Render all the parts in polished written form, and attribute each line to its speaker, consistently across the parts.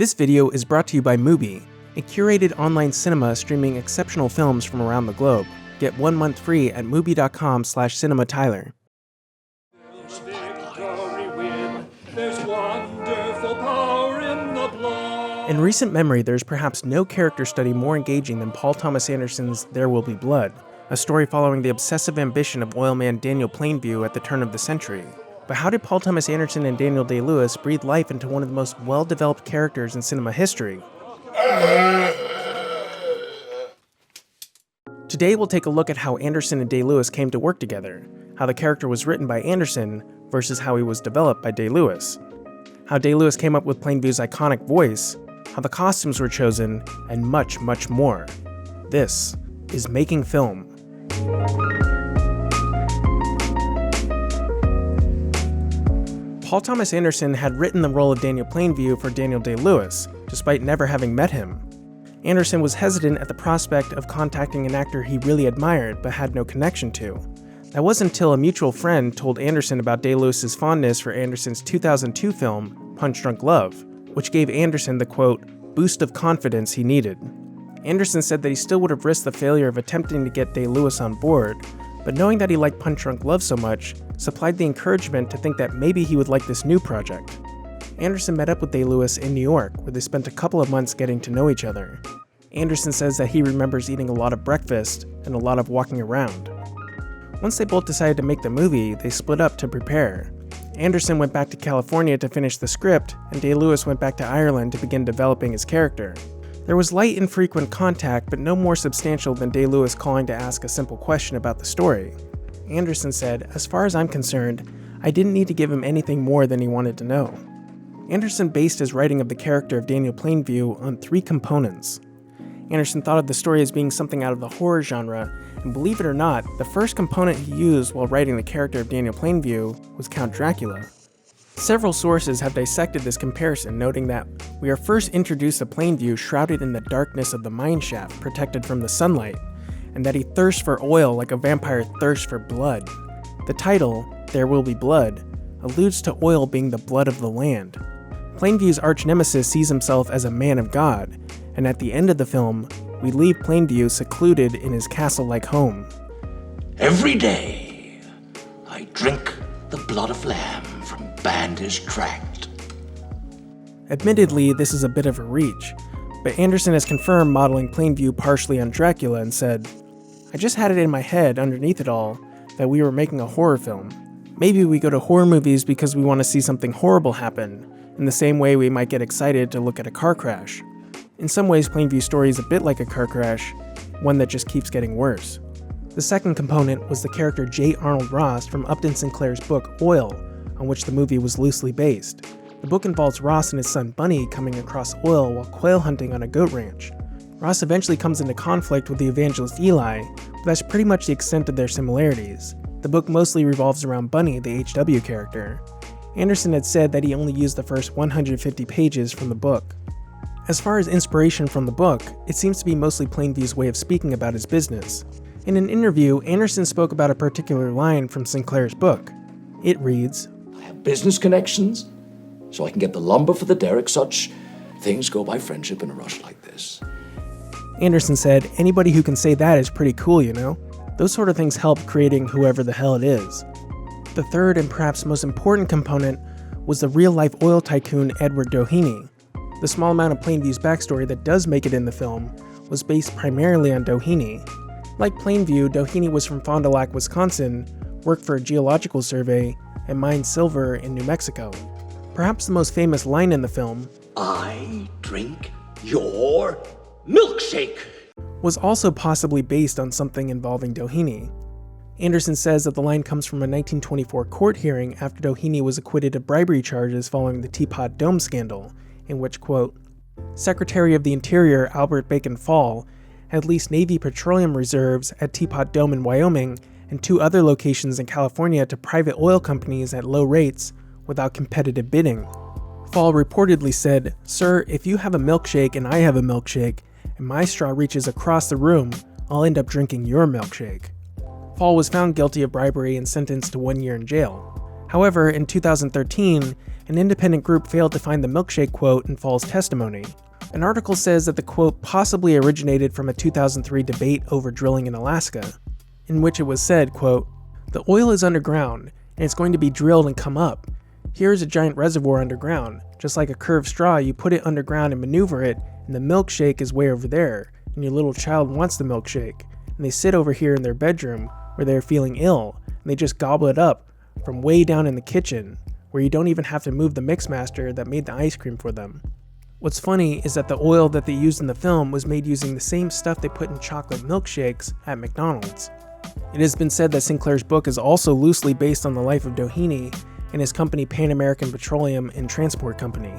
Speaker 1: This video is brought to you by Mubi, a curated online cinema streaming exceptional films from around the globe. Get 1 month free at mubi.com/CinemaTyler. In recent memory, there's perhaps no character study more engaging than Paul Thomas Anderson's There Will Be Blood, a story following the obsessive ambition of oilman Daniel Plainview at the turn of the century. But how did Paul Thomas Anderson and Daniel Day-Lewis breathe life into one of the most well-developed characters in cinema history? Today we'll take a look at how Anderson and Day-Lewis came to work together, how the character was written by Anderson versus how he was developed by Day-Lewis, how Day-Lewis came up with Plainview's iconic voice, how the costumes were chosen, and much, much more. This is Making Film. Paul Thomas Anderson had written the role of Daniel Plainview for Daniel Day-Lewis, despite never having met him. Anderson was hesitant at the prospect of contacting an actor he really admired but had no connection to. That wasn't until a mutual friend told Anderson about Day-Lewis's fondness for Anderson's 2002 film, Punch Drunk Love, which gave Anderson the, quote, boost of confidence he needed. Anderson said that he still would have risked the failure of attempting to get Day-Lewis on board, but knowing that he liked Punch Drunk Love so much, supplied the encouragement to think that maybe he would like this new project. Anderson met up with Day-Lewis in New York, where they spent a couple of months getting to know each other. Anderson says that he remembers eating a lot of breakfast and a lot of walking around. Once they both decided to make the movie, they split up to prepare. Anderson went back to California to finish the script, and Day-Lewis went back to Ireland to begin developing his character. There was light and frequent contact, but no more substantial than Day-Lewis calling to ask a simple question about the story. Anderson said, "As far as I'm concerned, I didn't need to give him anything more than he wanted to know." Anderson based his writing of the character of Daniel Plainview on 3 components. Anderson thought of the story as being something out of the horror genre, and believe it or not, the first component he used while writing the character of Daniel Plainview was Count Dracula. Several sources have dissected this comparison, noting that we are first introduced to Plainview shrouded in the darkness of the mine shaft, protected from the sunlight, and that he thirsts for oil like a vampire thirsts for blood. The title, There Will Be Blood, alludes to oil being the blood of the land. Plainview's arch-nemesis sees himself as a man of God, and at the end of the film, we leave Plainview secluded in his castle-like home.
Speaker 2: Every day, I drink the blood of lamb from Bandish Tract.
Speaker 1: Admittedly, this is a bit of a reach, but Anderson has confirmed modeling Plainview partially on Dracula and said, "I just had it in my head underneath it all that we were making a horror film. Maybe we go to horror movies because we want to see something horrible happen, in the same way we might get excited to look at a car crash." In some ways, Plainview's story is a bit like a car crash, one that just keeps getting worse. The second component was the character J. Arnold Ross from Upton Sinclair's book Oil, on which the movie was loosely based. The book involves Ross and his son Bunny coming across oil while quail hunting on a goat ranch. Ross eventually comes into conflict with the evangelist Eli, but that's pretty much the extent of their similarities. The book mostly revolves around Bunny, the HW character. Anderson had said that he only used the first 150 pages from the book. As far as inspiration from the book, it seems to be mostly Plainview's way of speaking about his business. In an interview, Anderson spoke about a particular line from Sinclair's book. It reads,
Speaker 2: I have business connections, so I can get the lumber for the derrick. Such things go by friendship in a rush like this.
Speaker 1: Anderson said, "Anybody who can say that is pretty cool, you know? Those sort of things help creating whoever the hell it is." The third and perhaps most important component was the real-life oil tycoon Edward Doheny. The small amount of Plainview's backstory that does make it in the film was based primarily on Doheny. Like Plainview, Doheny was from Fond du Lac, Wisconsin, worked for a geological survey, and mined silver in New Mexico. Perhaps the most famous line in the film,
Speaker 2: I drink your milkshake,
Speaker 1: was also possibly based on something involving Doheny. Anderson says that the line comes from a 1924 court hearing after Doheny was acquitted of bribery charges following the Teapot Dome scandal, in which, quote, Secretary of the Interior Albert Bacon Fall had leased Navy petroleum reserves at Teapot Dome in Wyoming and 2 other locations in California to private oil companies at low rates without competitive bidding. Fall reportedly said, "Sir, if you have a milkshake and I have a milkshake, and my straw reaches across the room, I'll end up drinking your milkshake." Fall was found guilty of bribery and sentenced to 1 year in jail. However, in 2013, an independent group failed to find the milkshake quote in Fall's testimony. An article says that the quote possibly originated from a 2003 debate over drilling in Alaska, in which it was said, quote, "The oil is underground, and it's going to be drilled and come up. Here is a giant reservoir underground. Just like a curved straw, you put it underground and maneuver it, and the milkshake is way over there, and your little child wants the milkshake. And they sit over here in their bedroom, where they're feeling ill, and they just gobble it up from way down in the kitchen, where you don't even have to move the mixmaster that made the ice cream for them." What's funny is that the oil that they used in the film was made using the same stuff they put in chocolate milkshakes at McDonald's. It has been said that Sinclair's book is also loosely based on the life of Doheny and his company Pan American Petroleum and Transport Company.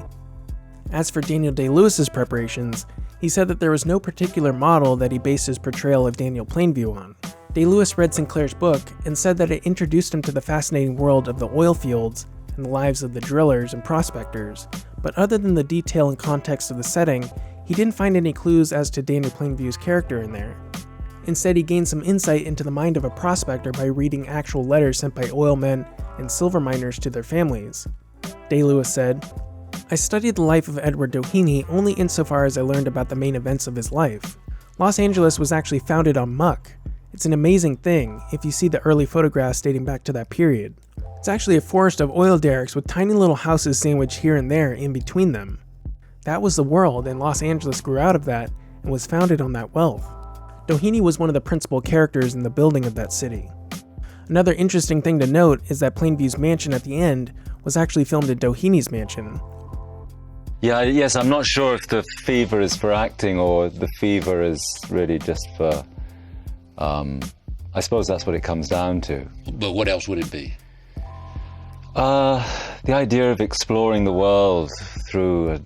Speaker 1: As for Daniel Day-Lewis's preparations, he said that there was no particular model that he based his portrayal of Daniel Plainview on. Day-Lewis read Sinclair's book and said that it introduced him to the fascinating world of the oil fields and the lives of the drillers and prospectors, but other than the detail and context of the setting, he didn't find any clues as to Daniel Plainview's character in there. Instead, he gained some insight into the mind of a prospector by reading actual letters sent by oil men and silver miners to their families. Day-Lewis said, "I studied the life of Edward Doheny only insofar as I learned about the main events of his life. Los Angeles was actually founded on muck. It's an amazing thing if you see the early photographs dating back to that period. It's actually a forest of oil derricks with tiny little houses sandwiched here and there in between them. That was the world, and Los Angeles grew out of that and was founded on that wealth. Doheny was one of the principal characters in the building of that city." Another interesting thing to note is that Plainview's mansion at the end was actually filmed at Doheny's mansion.
Speaker 3: Yes, I'm not sure if the fever is for acting or the fever is really just for, I suppose that's what it comes down to.
Speaker 4: But what else would it be?
Speaker 3: The idea of exploring the world through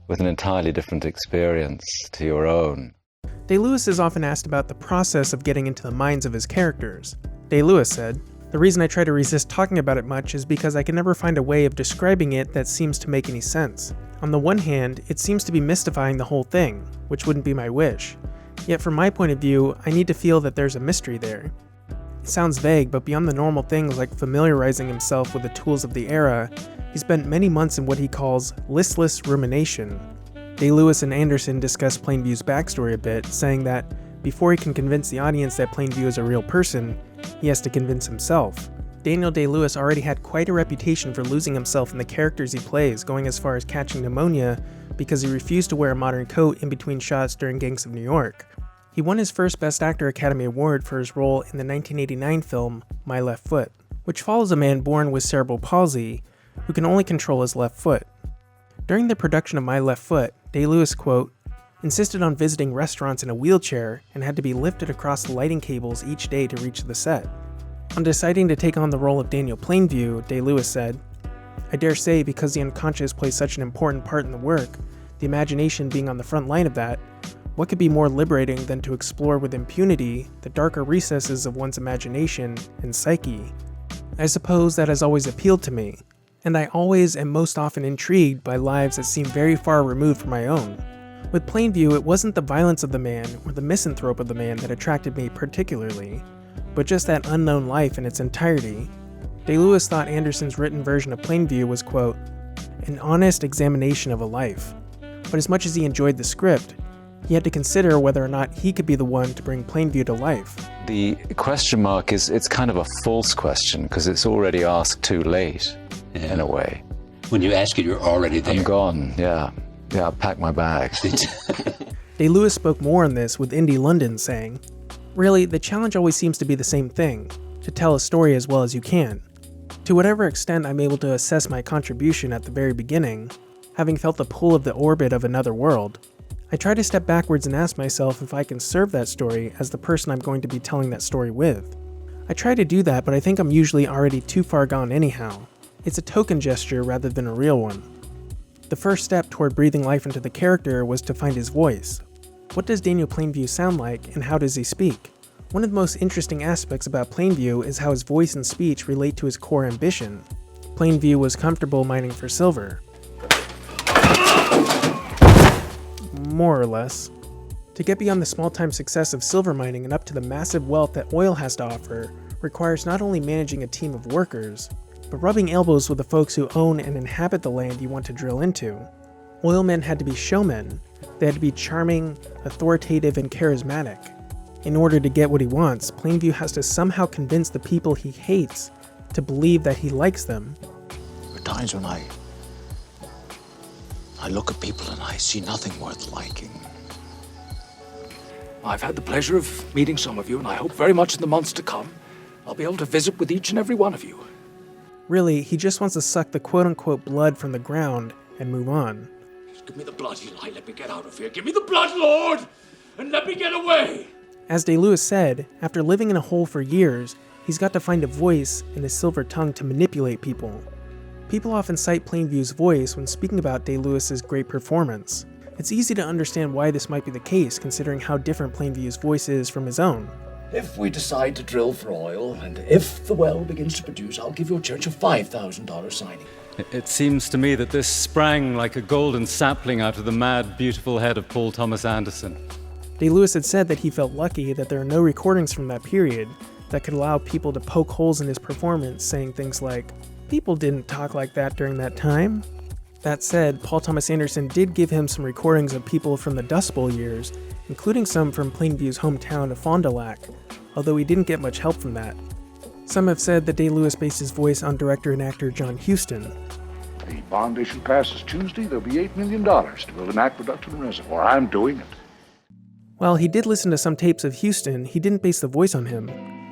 Speaker 3: with an entirely different experience to your own.
Speaker 1: Day-Lewis is often asked about the process of getting into the minds of his characters. Day-Lewis said, "The reason I try to resist talking about it much is because I can never find a way of describing it that seems to make any sense. On the one hand, it seems to be mystifying the whole thing, which wouldn't be my wish. Yet from my point of view, I need to feel that there's a mystery there. It sounds vague, but beyond the normal things like familiarizing himself with the tools of the era, he spent many months in what he calls listless rumination." Day-Lewis and Anderson discuss Plainview's backstory a bit, saying that before he can convince the audience that Plainview is a real person, he has to convince himself. Daniel Day-Lewis already had quite a reputation for losing himself in the characters he plays, going as far as catching pneumonia because he refused to wear a modern coat in between shots during Gangs of New York. He won his first Best Actor Academy Award for his role in the 1989 film My Left Foot, which follows a man born with cerebral palsy who can only control his left foot. During the production of My Left Foot, Day-Lewis, quote, "insisted on visiting restaurants in a wheelchair and had to be lifted across the lighting cables each day to reach the set." On deciding to take on the role of Daniel Plainview, Day-Lewis said, "I dare say because the unconscious plays such an important part in the work, the imagination being on the front line of that, what could be more liberating than to explore with impunity the darker recesses of one's imagination and psyche? I suppose that has always appealed to me, and I always am most often intrigued by lives that seem very far removed from my own. With Plainview, it wasn't the violence of the man or the misanthrope of the man that attracted me particularly, but just that unknown life in its entirety." Day-Lewis thought Anderson's written version of Plainview was, quote, "an honest examination of a life." But as much as he enjoyed the script, he had to consider whether or not he could be the one to bring Plainview to life.
Speaker 3: The question mark it's kind of a false question because it's already asked too late, in a way.
Speaker 4: When you ask it, you're already there.
Speaker 3: I'm gone, yeah. Yeah, I'll pack my bags.
Speaker 1: Day-Lewis spoke more on this with Indie London, saying, "Really, the challenge always seems to be the same thing, to tell a story as well as you can. To whatever extent I'm able to assess my contribution at the very beginning, having felt the pull of the orbit of another world, I try to step backwards and ask myself if I can serve that story as the person I'm going to be telling that story with. I try to do that, but I think I'm usually already too far gone anyhow. It's a token gesture rather than a real one. The first step toward breathing life into the character was to find his voice. What does Daniel Plainview sound like, and how does he speak? One of the most interesting aspects about Plainview is how his voice and speech relate to his core ambition. Plainview was comfortable mining for silver. More or less. To get beyond the small-time success of silver mining and up to the massive wealth that oil has to offer requires not only managing a team of workers, but rubbing elbows with the folks who own and inhabit the land you want to drill into. Oilmen had to be showmen. They had to be charming, authoritative, and charismatic. In order to get what he wants, Plainview has to somehow convince the people he hates to believe that he likes them.
Speaker 2: There are times when I look at people and I see nothing worth liking. I've had the pleasure of meeting some of you, and I hope very much in the months to come, I'll be able to visit with each and every one of you.
Speaker 1: Really, he just wants to suck the quote-unquote blood from the ground and move on.
Speaker 2: Just give me the blood, Eli. Let me get out of here. Give me the blood, Lord, and let me get away.
Speaker 1: As Day-Lewis said, after living in a hole for years, he's got to find a voice and a silver tongue to manipulate people. People often cite Plainview's voice when speaking about Day-Lewis's great performance. It's easy to understand why this might be the case, considering how different Plainview's voice is from his own.
Speaker 2: If we decide to drill for oil, and if the well begins to produce, I'll give your church a $5,000 signing.
Speaker 5: It seems to me that this sprang like a golden sapling out of the mad, beautiful head of Paul Thomas Anderson.
Speaker 1: Day-Lewis had said that he felt lucky that there are no recordings from that period that could allow people to poke holes in his performance, saying things like, "People didn't talk like that during that time." That said, Paul Thomas Anderson did give him some recordings of people from the Dust Bowl years, including some from Plainview's hometown of Fond du Lac, although he didn't get much help from that. Some have said that Day-Lewis based his voice on director and actor John Huston.
Speaker 6: The bond issue passes Tuesday, there'll be $8 million to build an aqueduct and reservoir. I'm doing it.
Speaker 1: While he did listen to some tapes of Huston, he didn't base the voice on him.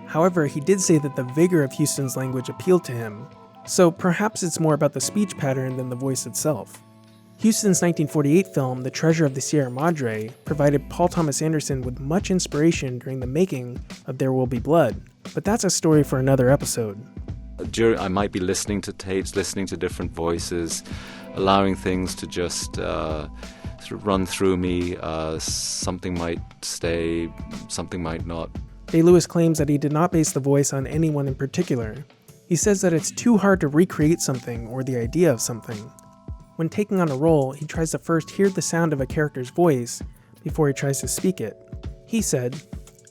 Speaker 1: However, he did say that the vigor of Huston's language appealed to him, so perhaps it's more about the speech pattern than the voice itself. Huston's 1948 film, The Treasure of the Sierra Madre, provided Paul Thomas Anderson with much inspiration during the making of There Will Be Blood, but that's a story for another episode.
Speaker 3: I might be listening to tapes, listening to different voices, allowing things to just sort of run through me. Something might stay, something might not.
Speaker 1: Day-Lewis claims that he did not base the voice on anyone in particular. He says that it's too hard to recreate something or the idea of something. When taking on a role, he tries to first hear the sound of a character's voice before he tries to speak it. He said,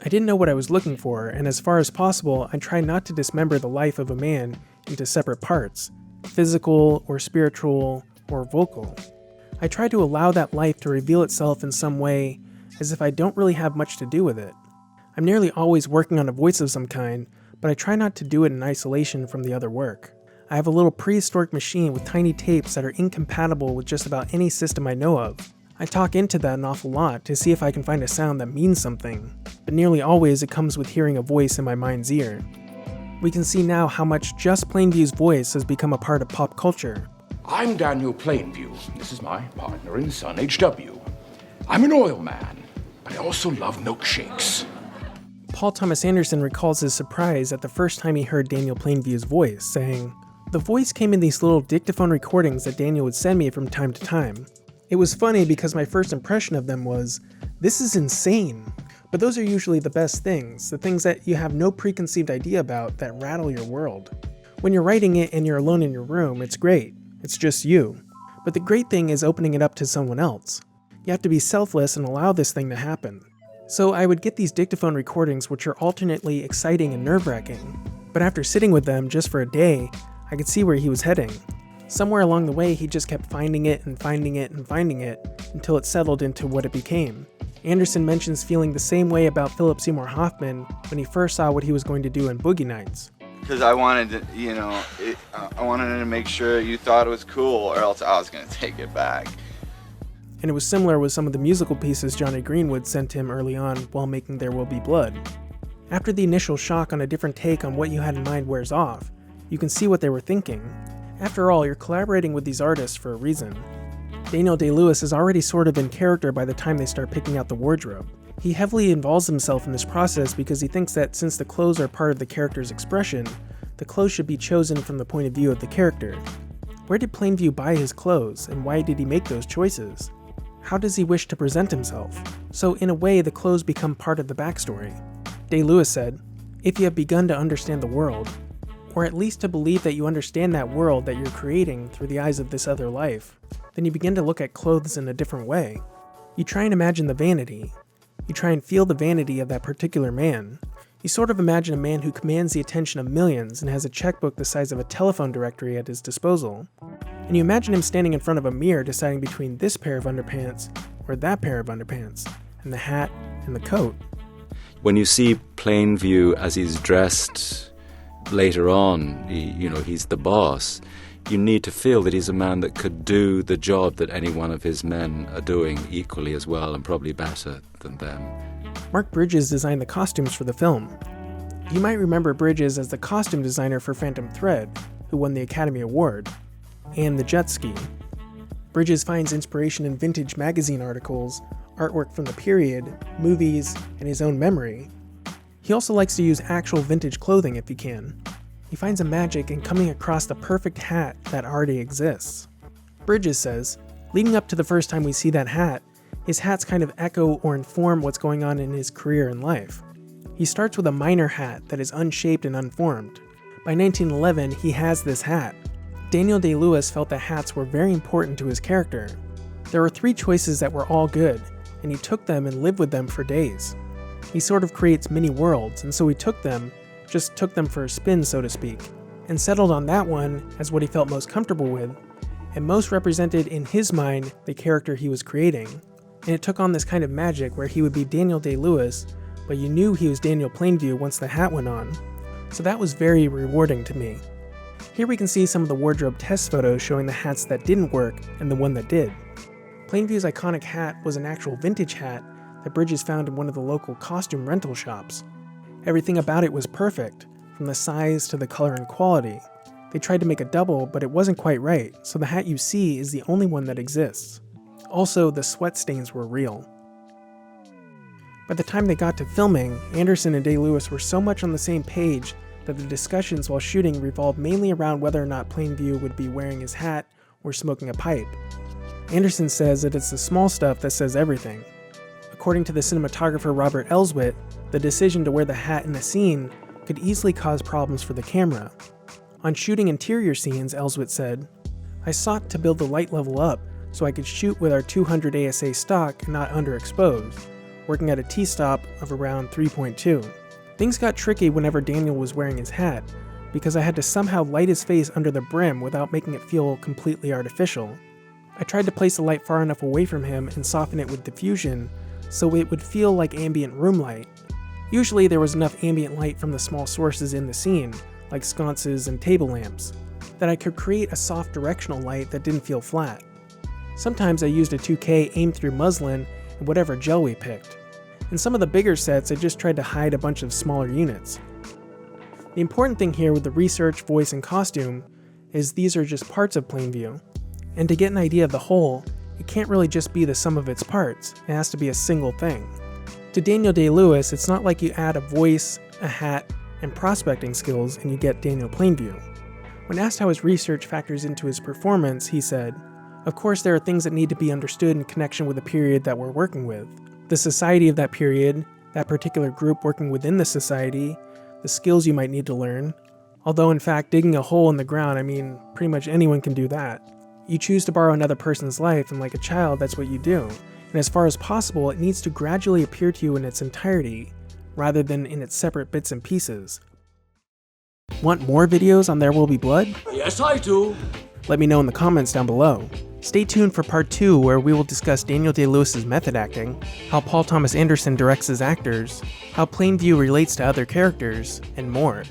Speaker 1: "I didn't know what I was looking for, and as far as possible, I try not to dismember the life of a man into separate parts, physical or spiritual or vocal. I try to allow that life to reveal itself in some way as if I don't really have much to do with it. I'm nearly always working on a voice of some kind, but I try not to do it in isolation from the other work. I have a little prehistoric machine with tiny tapes that are incompatible with just about any system I know of. I talk into that an awful lot to see if I can find a sound that means something, but nearly always it comes with hearing a voice in my mind's ear." We can see now how much just Plainview's voice has become a part of pop culture.
Speaker 6: I'm Daniel Plainview. This is my partner in Sun HW. I'm an oil man, but I also love milkshakes.
Speaker 1: Paul Thomas Anderson recalls his surprise at the first time he heard Daniel Plainview's voice, saying, "The voice came in these little dictaphone recordings that Daniel would send me from time to time. It was funny because my first impression of them was, this is insane. But those are usually the best things, the things that you have no preconceived idea about that rattle your world. When you're writing it and you're alone in your room, it's great. It's just you. But the great thing is opening it up to someone else. You have to be selfless and allow this thing to happen." So I would get these dictaphone recordings which are alternately exciting and nerve-wracking. But after sitting with them just for a day, I could see where he was heading. Somewhere along the way, he just kept finding it and finding it and finding it until it settled into what it became. Anderson mentions feeling the same way about Philip Seymour Hoffman when he first saw what he was going to do in Boogie Nights.
Speaker 7: Because I wanted to, I wanted to make sure you thought it was cool, or else I was going to take it back.
Speaker 1: And it was similar with some of the musical pieces Johnny Greenwood sent him early on while making There Will Be Blood. After the initial shock on a different take on what you had in mind wears off, you can see what they were thinking. After all, you're collaborating with these artists for a reason. Daniel Day-Lewis is already sort of in character by the time they start picking out the wardrobe. He heavily involves himself in this process because he thinks that since the clothes are part of the character's expression, the clothes should be chosen from the point of view of the character. Where did Plainview buy his clothes, and why did he make those choices? How does he wish to present himself? So in a way, the clothes become part of the backstory. Day-Lewis said, "If you have begun to understand the world, or at least to believe that you understand that world that you're creating through the eyes of this other life, then you begin to look at clothes in a different way. You try and imagine the vanity. You try and feel the vanity of that particular man. You sort of imagine a man who commands the attention of millions and has a checkbook the size of a telephone directory at his disposal. And you imagine him standing in front of a mirror deciding between this pair of underpants or that pair of underpants, and the hat and the coat.
Speaker 3: When you see Plainview as he's dressed later on, he's the boss, you need to feel that he's a man that could do the job that any one of his men are doing equally as well and probably better than them.
Speaker 1: Mark Bridges designed the costumes for the film. You might remember Bridges as the costume designer for Phantom Thread, who won the Academy Award, and the jet ski. Bridges finds inspiration in vintage magazine articles, artwork from the period, movies, and his own memory. He also likes to use actual vintage clothing if he can. He finds a magic in coming across the perfect hat that already exists. Bridges says, leading up to the first time we see that hat, his hats kind of echo or inform what's going on in his career and life. He starts with a miner hat that is unshaped and unformed. By 1911, he has this hat. Daniel Day-Lewis felt that hats were very important to his character. There were 3 choices that were all good, and he took them and lived with them for days. He sort of creates mini worlds, and so he took them for a spin, so to speak, and settled on that one as what he felt most comfortable with, and most represented in his mind the character he was creating. And it took on this kind of magic where he would be Daniel Day-Lewis, but you knew he was Daniel Plainview once the hat went on. So that was very rewarding to me. Here we can see some of the wardrobe test photos showing the hats that didn't work and the one that did. Plainview's iconic hat was an actual vintage hat that Bridges found in one of the local costume rental shops. Everything about it was perfect, from the size to the color and quality. They tried to make a double, but it wasn't quite right, so the hat you see is the only one that exists. Also, the sweat stains were real. By the time they got to filming, Anderson and Day-Lewis were so much on the same page that the discussions while shooting revolved mainly around whether or not Plainview would be wearing his hat or smoking a pipe. Anderson says that it's the small stuff that says everything. According to the cinematographer Robert Elswit, the decision to wear the hat in a scene could easily cause problems for the camera. On shooting interior scenes, Elswit said, "I sought to build the light level up so I could shoot with our 200 ASA stock and not underexposed, working at a T-stop of around 3.2. Things got tricky whenever Daniel was wearing his hat, because I had to somehow light his face under the brim without making it feel completely artificial. I tried to place the light far enough away from him and soften it with diffusion so it would feel like ambient room light. Usually there was enough ambient light from the small sources in the scene, like sconces and table lamps, that I could create a soft directional light that didn't feel flat. Sometimes I used a 2K aimed through muslin and whatever gel we picked. In some of the bigger sets, I just tried to hide a bunch of smaller units. The important thing here with the research, voice, and costume is these are just parts of Plainview. And to get an idea of the whole, it can't really just be the sum of its parts, it has to be a single thing. To Daniel Day-Lewis, it's not like you add a voice, a hat, and prospecting skills and you get Daniel Plainview. When asked how his research factors into his performance, he said, "Of course there are things that need to be understood in connection with the period that we're working with. The society of that period, that particular group working within the society, the skills you might need to learn. Although in fact, digging a hole in the ground, pretty much anyone can do that. You choose to borrow another person's life, and like a child, that's what you do. And as far as possible, it needs to gradually appear to you in its entirety, rather than in its separate bits and pieces." Want more videos on There Will Be Blood?
Speaker 2: Yes, I do.
Speaker 1: Let me know in the comments down below. Stay tuned for part 2, where we will discuss Daniel Day-Lewis's method acting, how Paul Thomas Anderson directs his actors, how Plainview relates to other characters, and more.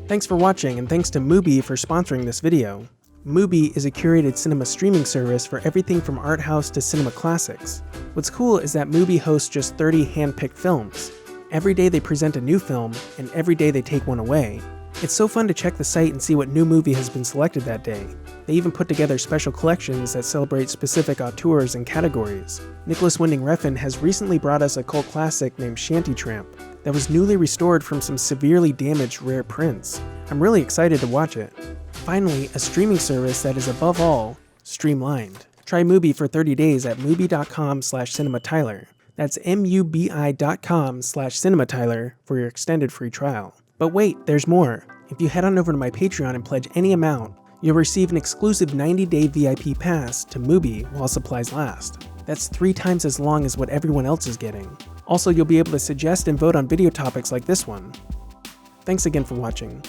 Speaker 1: Thanks for watching, and thanks to Mubi for sponsoring this video. Mubi is a curated cinema streaming service for everything from art house to cinema classics. What's cool is that Mubi hosts just 30 hand-picked films. Every day they present a new film, and every day they take one away. It's so fun to check the site and see what new movie has been selected that day. They even put together special collections that celebrate specific auteurs and categories. Nicholas Winding Refn has recently brought us a cult classic named Shanty Tramp that was newly restored from some severely damaged rare prints. I'm really excited to watch it. Finally, a streaming service that is above all, streamlined. Try Mubi for 30 days at mubi.com/CinemaTyler. That's mubi.com/CinemaTyler for your extended free trial. But wait, there's more. If you head on over to my Patreon and pledge any amount, you'll receive an exclusive 90-day VIP pass to Mubi while supplies last. That's 3 times as long as what everyone else is getting. Also, you'll be able to suggest and vote on video topics like this one. Thanks again for watching.